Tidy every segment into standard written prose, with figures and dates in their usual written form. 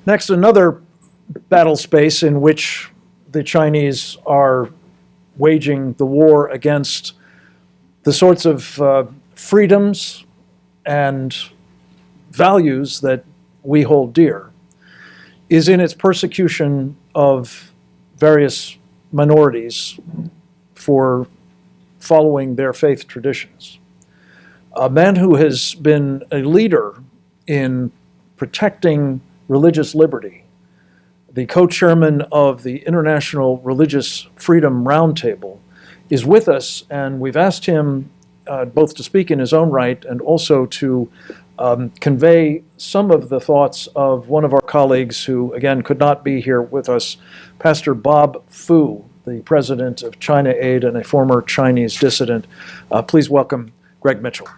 Next, another battle space in which the Chinese are waging the war against the sorts of freedoms and values that we hold dear is in its persecution of various minorities for following their faith traditions. A man who has been a leader in protecting religious liberty, the co-chairman of the International Religious Freedom Roundtable, is with us, and we've asked him both to speak in his own right and also to convey some of the thoughts of one of our colleagues who, again, could not be here with us, Pastor Bob Fu, the president of China Aid and a former Chinese dissident. Please welcome Greg Mitchell.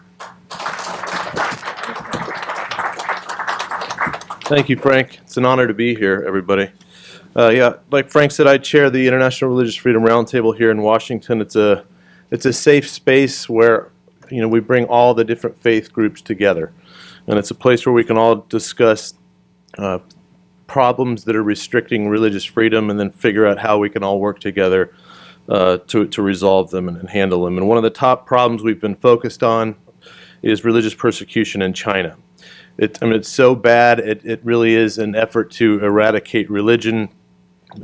Thank you, Frank. It's an honor to be here, everybody. Like Frank said, I chair the International Religious Freedom Roundtable here in Washington. It's a safe space where we bring all the different faith groups together, and it's a place where we can all discuss problems that are restricting religious freedom, and then figure out how we can all work together to resolve them and handle them. And one of the top problems we've been focused on is religious persecution in China. It's so bad, it really is an effort to eradicate religion.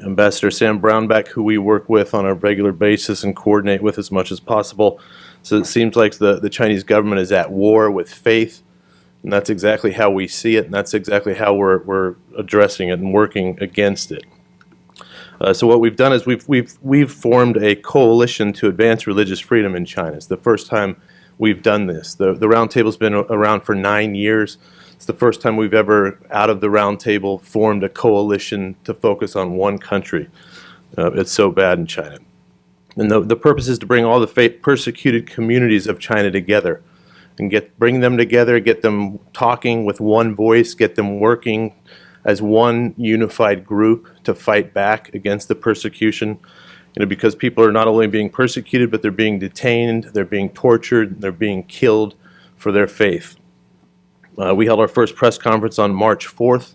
Ambassador Sam Brownback, who we work with on a regular basis and coordinate with as much as possible. So it seems like the Chinese government is at war with faith, and that's exactly how we see it, and that's exactly how we're addressing it and working against it. So what we've done is we've formed a coalition to advance religious freedom in China. It's the first time we've done this. The Roundtable's been around for 9 years. It's the first time we've ever, out of the Roundtable, formed a coalition to focus on one country. It's so bad in China. And the purpose is to bring all the persecuted communities of China together and bring them together, get them talking with one voice, get them working as one unified group to fight back against the persecution. Because people are not only being persecuted, but they're being detained, they're being tortured, they're being killed for their faith. We held our first press conference on March 4th.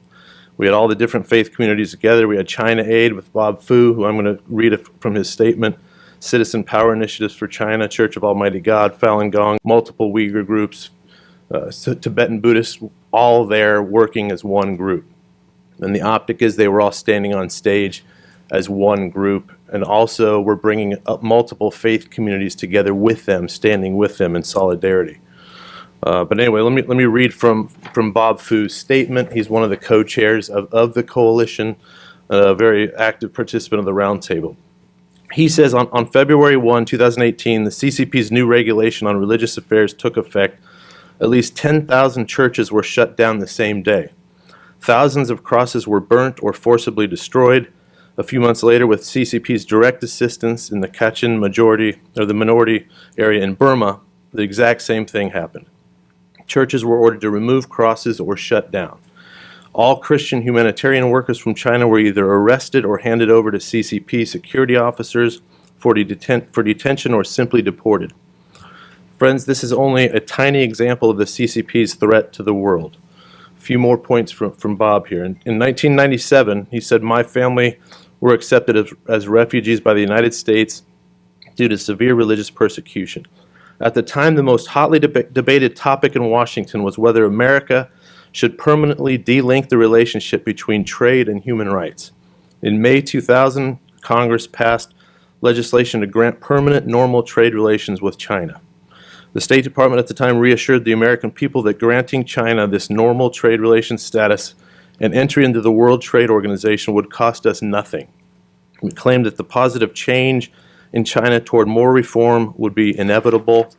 We had all the different faith communities together. We had China Aid with Bob Fu, who I'm going to read from his statement, Citizen Power Initiatives for China, Church of Almighty God, Falun Gong, multiple Uyghur groups, Tibetan Buddhists, all there working as one group. And the optic is they were all standing on stage as one group, and also we're bringing up multiple faith communities together with them, standing with them in solidarity. But anyway, let me read from Bob Fu's statement. He's one of the co-chairs of the coalition, a very active participant of the Roundtable. He says, on February 1, 2018, the CCP's new regulation on religious affairs took effect. At least 10,000 churches were shut down the same day. Thousands of crosses were burnt or forcibly destroyed. A few months later, with CCP's direct assistance in the Kachin minority area in Burma, the exact same thing happened. Churches were ordered to remove crosses or shut down. All Christian humanitarian workers from China were either arrested or handed over to CCP security officers for detention or simply deported. Friends, this is only a tiny example of the CCP's threat to the world. A few more points from Bob here. In 1997, he said, "My family were accepted as refugees by the United States due to severe religious persecution. At the time, the most hotly debated topic in Washington was whether America should permanently de-link the relationship between trade and human rights. In May 2000, Congress passed legislation to grant permanent normal trade relations with China. The State Department at the time reassured the American people that granting China this normal trade relations status and entry into the World Trade Organization would cost us nothing. We claimed that the positive change in China toward more reform would be inevitable.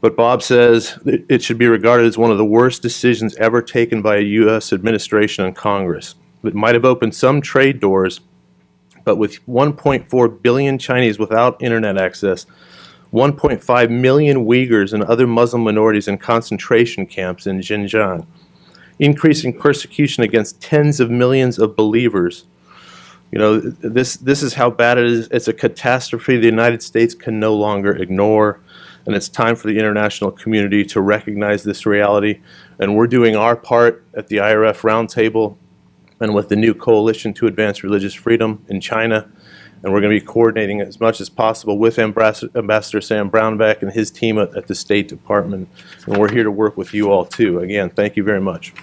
But Bob says it should be regarded as one of the worst decisions ever taken by a U.S. administration and Congress. It might have opened some trade doors, but with 1.4 billion Chinese without internet access, 1.5 million Uyghurs and other Muslim minorities in concentration camps in Xinjiang, increasing persecution against tens of millions of believers. This is how bad it is. It's a catastrophe the United States can no longer ignore, and it's time for the international community to recognize this reality. And we're doing our part at the IRF Roundtable and with the new Coalition to Advance Religious Freedom in China. And we're going to be coordinating as much as possible with Ambassador Sam Brownback and his team at the State Department. And we're here to work with you all too. Again, thank you very much.